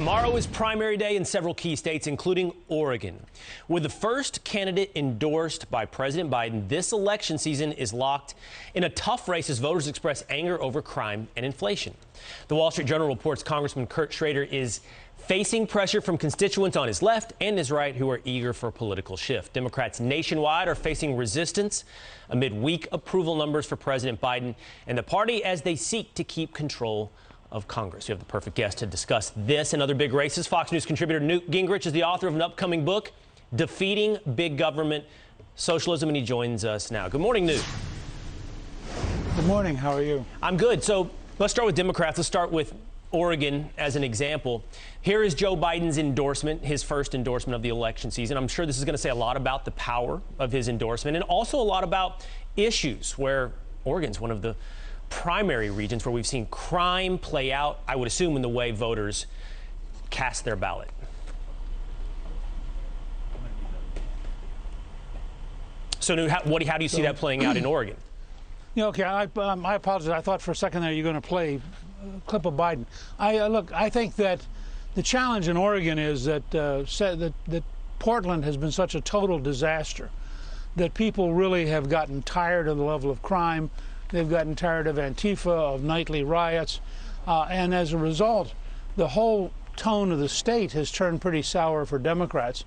Tomorrow is primary day in several key states, including Oregon. With the first candidate endorsed by President Biden, this election season is locked in a tough race as voters express anger over crime and inflation. The Wall Street Journal reports Congressman Kurt Schrader is facing pressure from constituents on his left and his right who are eager for a political shift. Democrats nationwide are facing resistance amid weak approval numbers for President Biden and the party as they seek to keep control of Congress. You have the perfect guest to discuss this and other big races. Fox News contributor Newt Gingrich is the author of an upcoming book, Defeating Big Government Socialism, and he joins us now. Good morning, Newt. Good morning. How are you? I'm good. So let's start with Democrats. Let's start with Oregon as an example. Here is Joe Biden's endorsement, his first endorsement of the election season. I'm sure this is going to say a lot about the power of his endorsement and also a lot about issues where Oregon's one of the primary regions where we've seen crime play out, I would assume, in the way voters cast their ballot. So, Newt, how do you see that playing out in Oregon? Yeah, okay, I apologize. I thought for a second there you were going to play a clip of Biden. Look, I think that the challenge in Oregon is that that Portland has been such a total disaster that people really have gotten tired of the level of crime. They've gotten tired of Antifa, of nightly riots, and as a result, the whole tone of the state has turned pretty sour for Democrats.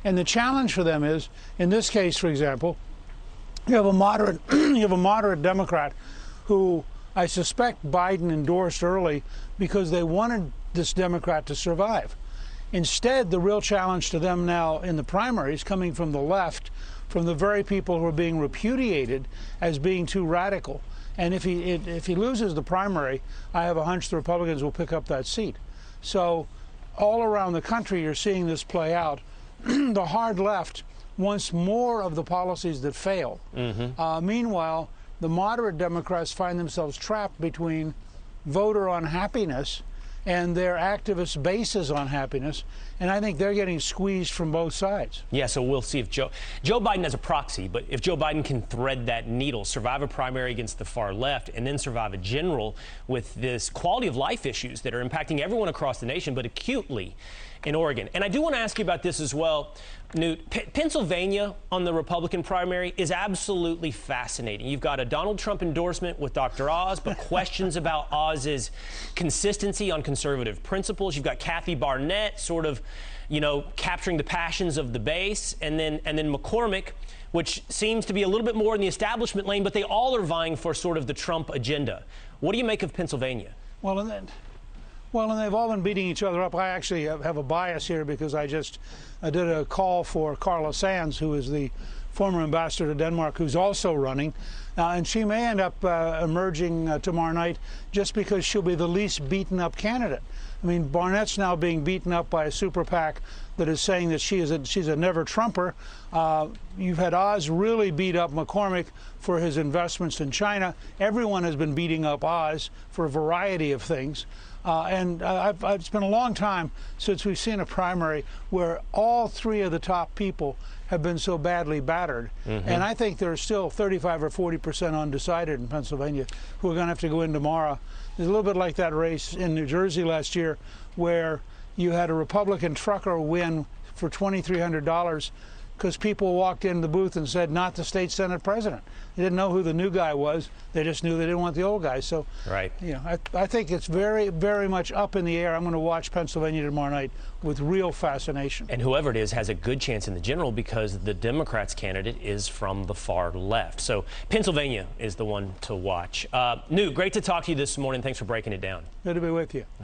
And the challenge for them is, in this case, for example, you have a moderate Democrat who I suspect Biden endorsed early because they wanted this Democrat to survive. Instead, the real challenge to them now in the primaries coming from the left, from the very people who are being repudiated as being too radical. And if he loses the primary, I have a hunch the Republicans will pick up that seat. So all around the country, you're seeing this play out. The hard left wants more of the policies that fail. Meanwhile, the moderate Democrats find themselves trapped between voter unhappiness and their activist bases on happiness, and I think they're getting squeezed from both sides. Yeah, so we'll see if Joe Biden has a proxy, but if Joe Biden can thread that needle, survive a primary against the far left, and then survive a general with this quality of life issues that are impacting everyone across the nation, but acutely in Oregon. And I do want to ask you about this as well, Newt. Pennsylvania on the Republican primary is absolutely fascinating. You've got a Donald Trump endorsement with Dr. Oz, but questions about Oz's consistency on conservative principles. You've got Kathy Barnett sort of, capturing the passions of the base, and then McCormick, which seems to be a little bit more in the establishment lane, but they all are vying for sort of the Trump agenda. What do you make of Pennsylvania? Well, and they've all been beating each other up. I actually have a bias here because I just did a call for Carla Sands, who is the former ambassador to Denmark, who's also running. And she may end up emerging tomorrow night just because she'll be the least beaten up candidate. I mean, Barnett's now being beaten up by a super PAC that is saying that she's a never-Trumper. You've had Oz really beat up McCormick for his investments in China. Everyone has been beating up Oz for a variety of things. It's been a long time since we've seen a primary where all three of the top people have been so badly battered. And I think there's still 35 or 40% undecided in Pennsylvania who are going to have to go in tomorrow. It's a little bit like that race in New Jersey last year where you had a Republican trucker win for $2,300 because people walked into the booth and said, not the state Senate president. They didn't know who the new guy was. They just knew they didn't want the old guy. So, right. I think it's very, very much up in the air. I'm going to watch Pennsylvania tomorrow night with real fascination. And whoever it is has a good chance in the general because the Democrats' candidate is from the far left. So Pennsylvania is the one to watch. Newt, great to talk to you this morning. Thanks for breaking it down. Good to be with you. All right.